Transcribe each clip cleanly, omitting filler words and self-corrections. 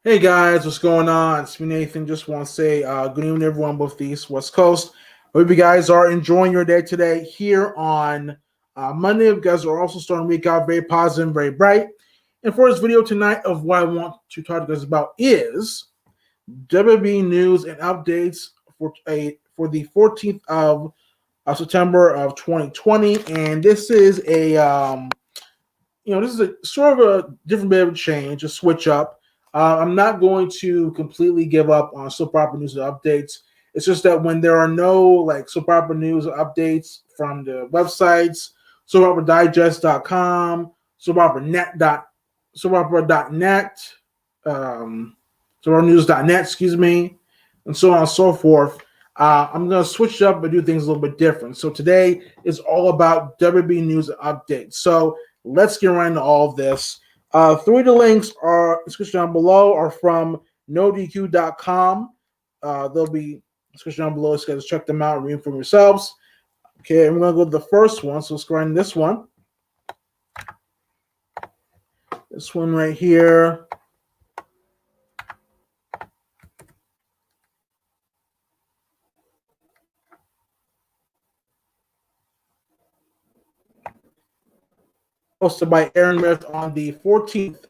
Hey guys, what's going on? It's me, Nathan. Just want to say good evening, everyone, both the East West Coast. Hope you guys are enjoying your day today here on Monday. You guys are also starting the week out very positive, very bright. And for this video tonight, of what I want to talk to you guys about is WWE News and Updates for the 14th of September of 2020. And this is this is a sort of a different bit of a change, a switch up. I'm not going to completely give up on soap opera news and updates. It's just that when there are no like soap opera news or updates from the websites, soapoperadigest.com, soapopera.net, soapoperanews.net, excuse me, and so on and so forth. I'm going to switch it up and do things a little bit different. So today is all about WB news and updates. So let's get right into all of this. Three of the links are description down below are from nodq.com. They'll be description down below, so you guys check them out and read for yourselves. Okay, I'm going to go to the first one. So let's go right into this one. This one right here. Posted by Aaron Smith on the 14th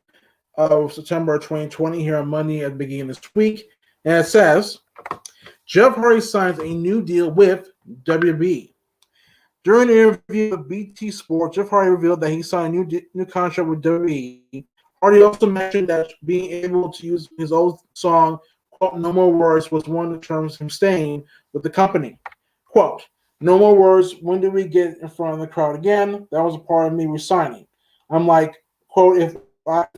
of September 2020 here on Monday at the beginning of this week. And it says, Jeff Hardy signs a new deal with WB. During an interview with BT Sport, Jeff Hardy revealed that he signed a new contract with WWE. Hardy also mentioned that being able to use his old song, quote, No More Words, was one of the terms of him staying with the company. Quote, No more words, when do we get in front of the crowd again? That was a part of me resigning. I'm like, quote, if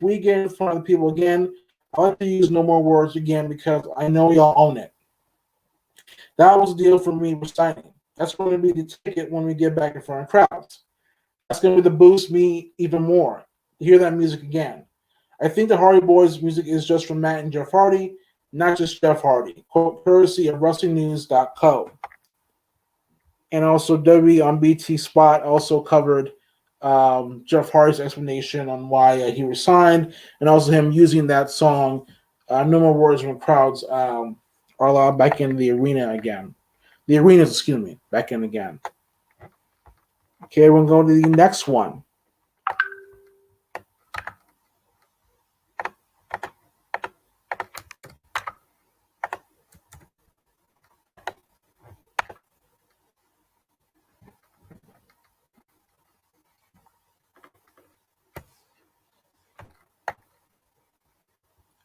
we get in front of the people again, I like to use No More Words again because I know y'all own it. That was the deal for me resigning. That's going to be the ticket when we get back in front of crowds. That's going to be the boost me even more to hear that music again. I think the Hardy Boys music is just from Matt and Jeff Hardy, not just Jeff Hardy. Quote, courtesy of WrestlingNews.co. And also WWE on BT Spot also covered Jeff Hardy's explanation on why he resigned, and also him using that song, No More Words, when crowds are allowed back in the arena again. The arenas, excuse me, back in again. Okay, we're going to go to the next one.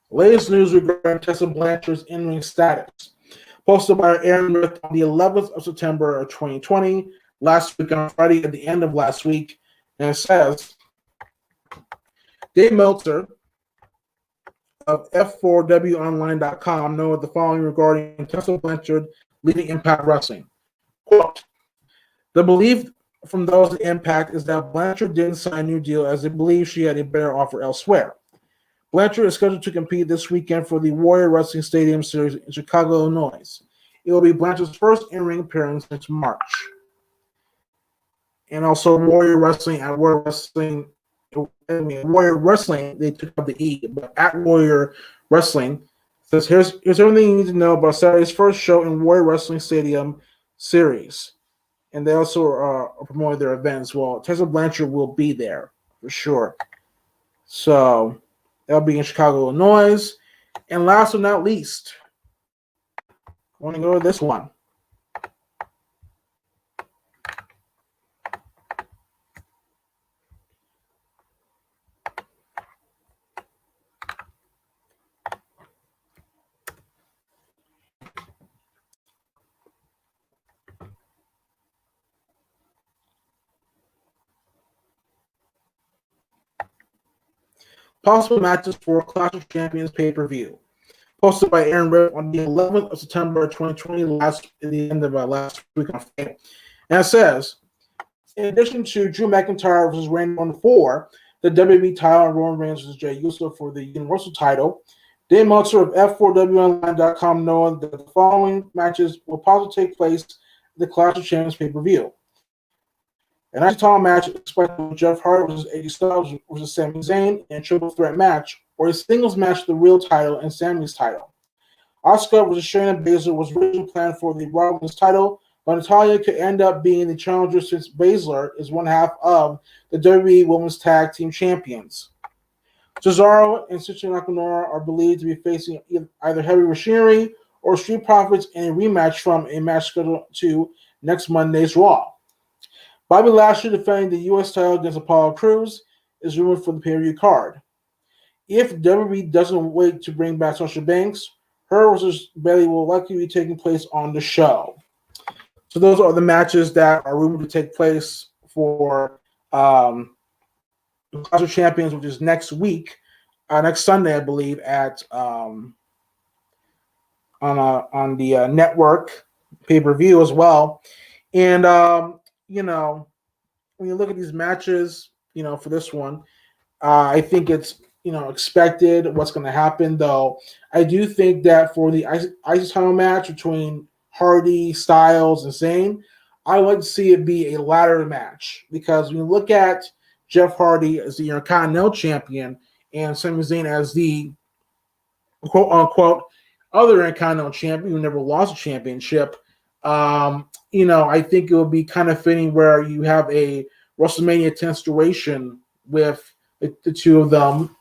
Latest news regarding Tessa Blanchard's in-ring status. Posted by Aaron Smith on the 11th of September of 2020, last week on Friday at the end of last week. And it says, Dave Meltzer of F4WOnline.com noted the following regarding Tessa Blanchard leaving Impact Wrestling. Quote, the belief from those at Impact is that Blanchard didn't sign a new deal as they believe she had a better offer elsewhere. Blanchard is scheduled to compete this weekend for the Warrior Wrestling Stadium Series in Chicago, Illinois. It will be Blanchard's first in-ring appearance since March. And also Warrior Wrestling at Warrior Wrestling, they took up the E, but at Warrior Wrestling says here's everything you need to know about Saturday's first show in Warrior Wrestling Stadium Series. And they also are promoting their events. Well, Tessa Blanchard will be there for sure. So that'll be in Chicago, Illinois. And last but not least, I want to go to this one. Possible matches for Clash of Champions pay-per-view. Posted by Aaron Ripp on the 11th of September 2020, at the end of last week on Friday. And it says, in addition to Drew McIntyre versus Randy Orton for the WWE title and Roman Reigns versus Jey Uso for the Universal title, Dave Meltzer of F4WOnline.com noted that the following matches will possibly take place at the Clash of Champions pay-per-view. An IC title match expected with Jeff Hardy versus AJ Styles versus Sami Zayn in a triple threat match, or a singles match for the real title and Sami's title. Asuka versus Shayna Baszler was originally planned for the Raw Women's title, but Natalya could end up being the challenger since Baszler is one half of the WWE Women's Tag Team Champions. Cesaro and Shinsuke Nakamura are believed to be facing either Heavy Machinery or Street Profits in a rematch from a match scheduled to next Monday's Raw. Bobby Lashley defending the U.S. title against Apollo Crews is rumored for the pay-per-view card. If WWE doesn't wait to bring back Sasha Banks, her versus Bayley will likely be taking place on the show. So those are the matches that are rumored to take place for the Clash of Champions, which is next week, next Sunday, I believe, at on the network pay-per-view as well. And when you look at these matches, for this one, I think it's expected what's going to happen. Though I do think that for the IC title match between Hardy, Styles, and Zayn, I would like to see it be a ladder match, because when you look at Jeff Hardy as the Intercontinental Champion and Sami Zayn as the quote-unquote other Intercontinental Champion who never lost a championship, I think it would be kind of fitting where you have a WrestleMania 10 situation with the two of them,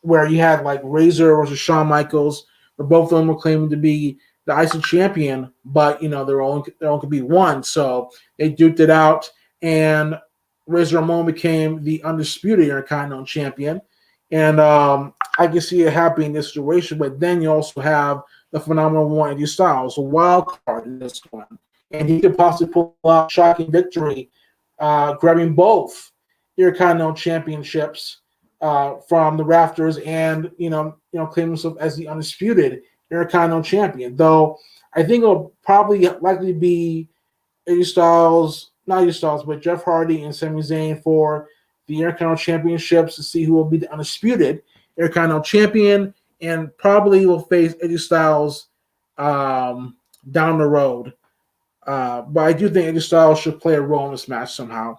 where you had like Razor versus Shawn Michaels, where both of them were claiming to be the IC champion, but there only could be one, so they duked it out, and Razor Ramon became the undisputed Intercontinental Champion. And I can see it happening in this situation, but then you also have the phenomenal one, AJ Styles, a wild card in this one. And he could possibly pull out a shocking victory, grabbing both Intercontinental Championships from the rafters, and claiming himself as the undisputed Intercontinental Champion. Though I think it'll probably likely be AJ Styles, not AJ Styles, but Jeff Hardy and Sami Zayn for the Intercontinental Championships to see who will be the undisputed Intercontinental Champion, and probably will face AJ Styles down the road. But I do think AJ Styles should play a role in this match somehow.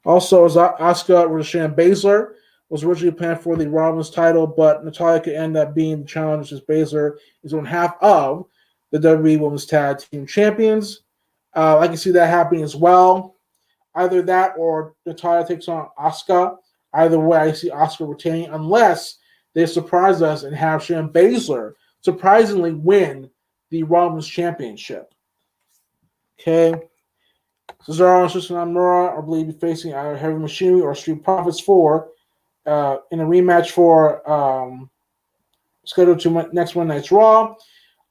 Also, Asuka versus Shayna Baszler was originally planned for the Raw Women's title, but Natalya could end up being the challenger since Baszler is one half of the WWE Women's Tag Team Champions. I can see that happening as well. Either that or Natalya takes on Asuka. Either way, I see Asuka retaining, unless they surprise us and have Shayna Baszler surprisingly win the Raw Women's Championship. Okay. Cesaro and Shinsuke Nakamura are believed to be facing either Heavy Machinery or Street Profits in a rematch for scheduled to next Monday Night's Raw.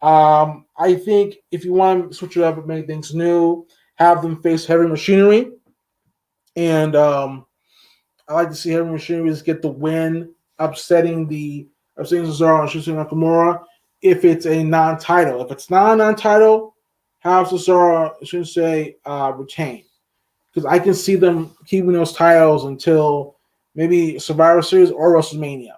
I think if you want to switch it up and make things new, have them face Heavy Machinery. And I like to see Heavy Machinery just get the win, upsetting Cesaro and Shinsuke Nakamura if it's a non-title. If it's not a non-title, have Cesaro and Shinsuke retain. Because I can see them keeping those titles until maybe Survivor Series or WrestleMania.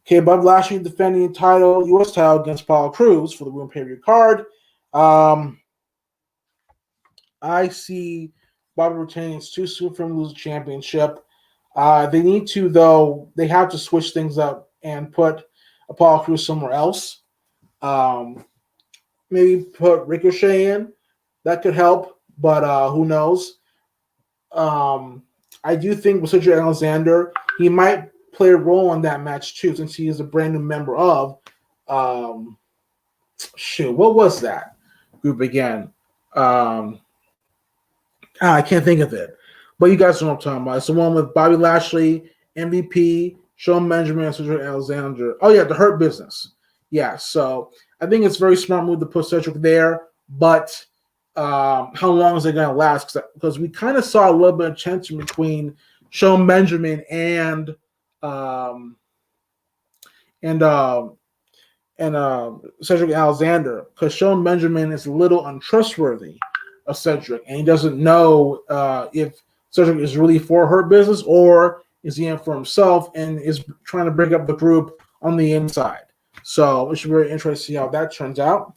Okay, Bob Lashley defending the title, U.S. title against Apollo Crews for the Women's pay-per-view card. I see Bobby retaining. It's too soon for him to lose the championship. They need to, though. They have to switch things up and put Apollo Crews somewhere else. Maybe put Ricochet in. That could help, but who knows? I do think with Cedric Alexander, he might play a role in that match too, since he is a brand new member of what was that group again? I can't think of it. But you guys know what I'm talking about. It's the one with Bobby Lashley, MVP, Shawn Benjamin, and Cedric Alexander. Oh yeah, the Hurt Business. Yeah, so I think it's a very smart move to put Cedric there, but how long is it going to last? Because we kind of saw a little bit of tension between Shawn Benjamin and Cedric Alexander, because Shawn Benjamin is a little untrustworthy of Cedric, and he doesn't know if Cedric is really for Hurt Business or is he in for himself and is trying to break up the group on the inside. So it should be very interesting to see how that turns out.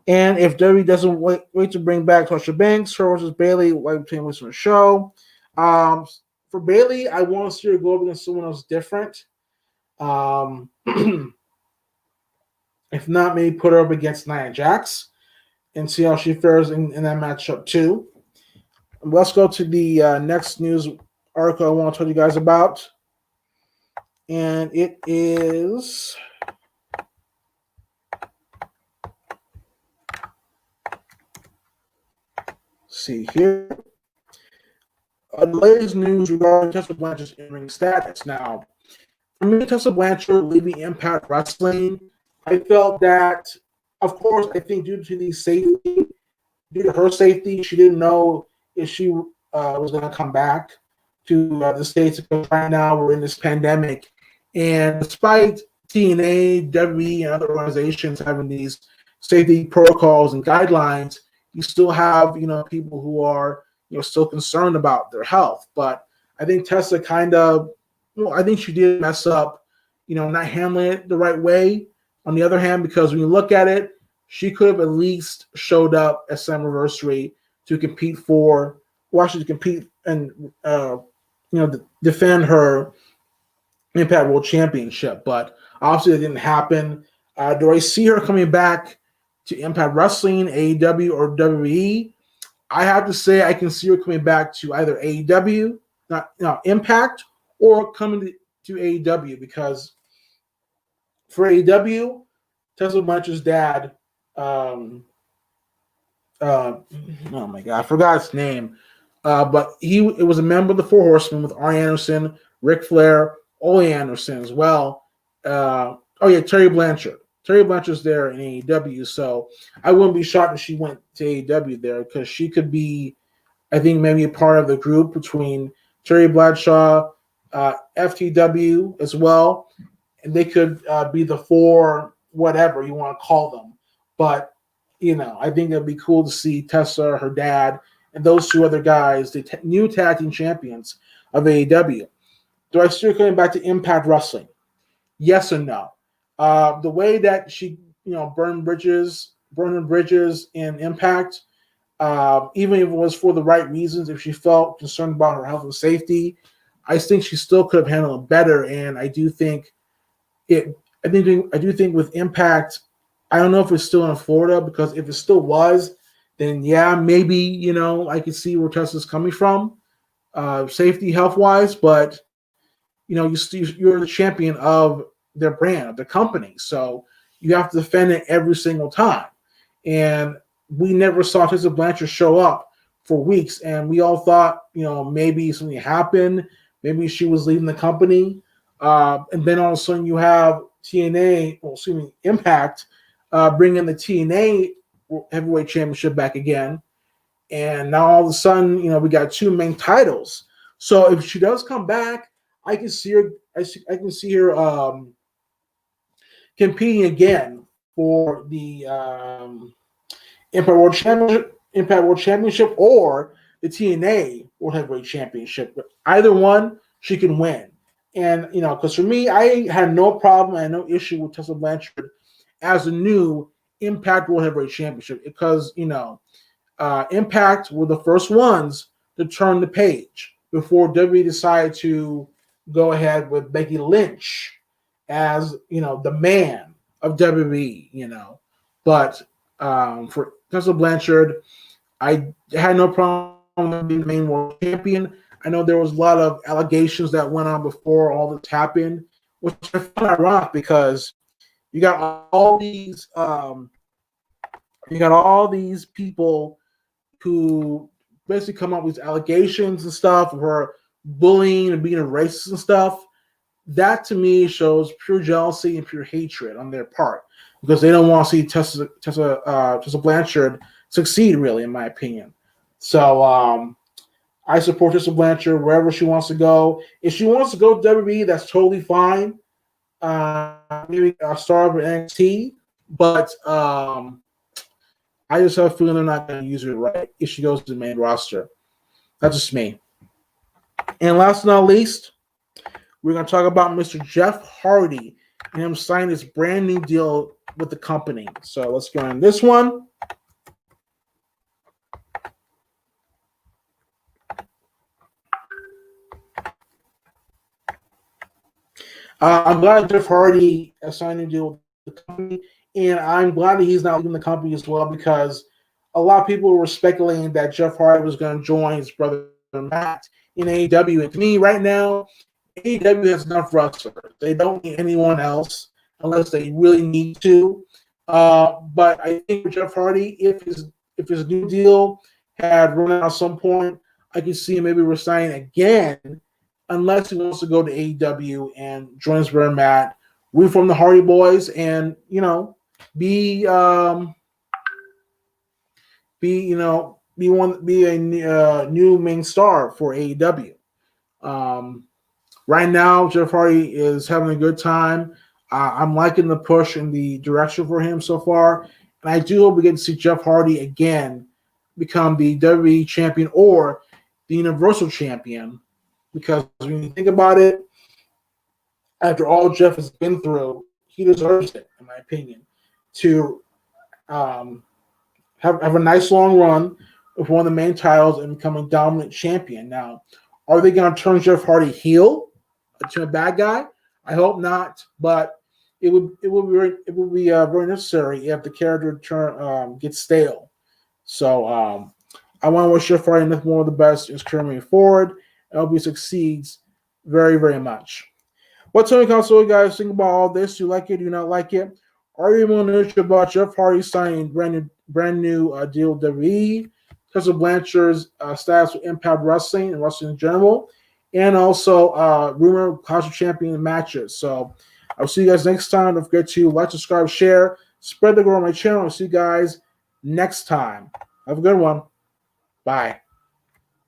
And if WWE doesn't wait to bring back Sasha Banks, her versus Bayley, like between weeks on the show. For Bayley, I want to see her go up against someone else different. If not, maybe put her up against Nia Jax and see how she fares in that matchup too. Let's go to the next news article I want to tell you guys about. And it is... see here. The latest news regarding Tessa Blanchard's in-ring status. Now, for me, Tessa Blanchard leaving Impact Wrestling, I felt that, of course, I think due to her safety, she didn't know if she was going to come back to the States, because right now we're in this pandemic. And despite TNA, WWE, and other organizations having these safety protocols and guidelines, you still have, people who are, still concerned about their health. But I think Tessa I think she did mess up, not handling it the right way. On the other hand, because when you look at it, she could have at least showed up at Slammiversary to compete and defend her Impact World Championship. But obviously it didn't happen. Do I see her coming back to Impact Wrestling, AEW, or WWE? I have to say I can see her coming back to either AEW, Impact, or coming to AEW, because for AEW, Tessa Blanchard's dad, oh my God, I forgot his name, but it was a member of the Four Horsemen with Arn Anderson, Ric Flair, Ole Anderson as well. Terry Blanchard. Terry Blanchard's there in AEW, so I wouldn't be shocked if she went to AEW there, because she could be, I think, maybe a part of the group between Terry Bradshaw, FTW as well, and they could be the four, whatever you want to call them. But, I think it'd be cool to see Tessa, her dad, and those two other guys, the new tag team champions of AEW. Do I see her coming back to Impact Wrestling? Yes and no. The way that she, burned her bridges in Impact, even if it was for the right reasons, if she felt concerned about her health and safety, I think she still could have handled it better. And I do think with Impact, I don't know if it's still in Florida, because if it still was, then yeah, maybe, I could see where Tessa's coming from, safety health wise, but you're the champion of their brand, of their company. So you have to defend it every single time. And we never saw Tessa Blanchard show up for weeks, and we all thought, maybe something happened, maybe she was leaving the company, and then all of a sudden you have Impact, bringing the TNA Heavyweight Championship back again, and now all of a sudden, we got two main titles. So if she does come back, I can see her. I can see her competing again for the Impact World Championship, or the TNA World Heavyweight Championship. But either one, she can win. And because for me, I had no problem, I had no issue with Tessa Blanchard as a new Impact World Heavyweight Championship, because Impact were the first ones to turn the page before WWE decided to go ahead with Becky Lynch as the man of WWE. But for Tessa Blanchard, I had no problem being the main world champion. I know there was a lot of allegations that went on before all this happened, which I find ironic, because you got all these people who basically come up with allegations and stuff of her bullying and being a racist and stuff. That to me shows pure jealousy and pure hatred on their part, because they don't want to see Tessa Blanchard succeed, really, in my opinion. So I support Tessa Blanchard wherever she wants to go. If she wants to go to WWE, that's totally fine. Maybe I'll start with NXT, but I just have a feeling they're not going to use her right if she goes to the main roster. That's just me. And last but not least, we're going to talk about Mr. Jeff Hardy and him signing this brand new deal with the company. So let's go on this one. I'm glad Jeff Hardy signed a deal with the company, and I'm glad that he's not leaving the company as well, because a lot of people were speculating that Jeff Hardy was going to join his brother Matt in AEW. And to me, right now, AEW has enough wrestlers. They don't need anyone else unless they really need to. But I think for Jeff Hardy, if his new deal had run out at some point, I could see him maybe resigning again, unless he wants to go to AEW and join his brother Matt, reform the Hardy Boys, and be a new main star for AEW. Right now, Jeff Hardy is having a good time. I'm liking the push and the direction for him so far, and I do hope we get to see Jeff Hardy again become the WWE champion or the Universal champion. Because when you think about it, after all Jeff has been through, he deserves it, in my opinion, to have a nice long run with one of the main titles and become a dominant champion. Now, are they going to turn Jeff Hardy heel to a bad guy? I hope not, but it would be very necessary if the character gets stale. So I want to wish Jeff Hardy nothing more of the best in his career moving forward. I hope he succeeds very, very much. What's on the console, guys? Think about all this. Do you like it? Do you not like it? Are you more news about Jeff Hardy signing brand new deal with WWE? Tessa Blanchard's status with Impact Wrestling and wrestling in general, and also rumor Clash of Champions matches. So I'll see you guys next time. Don't forget to like, subscribe, share, spread the word on my channel. I'll see you guys next time. Have a good one. Bye.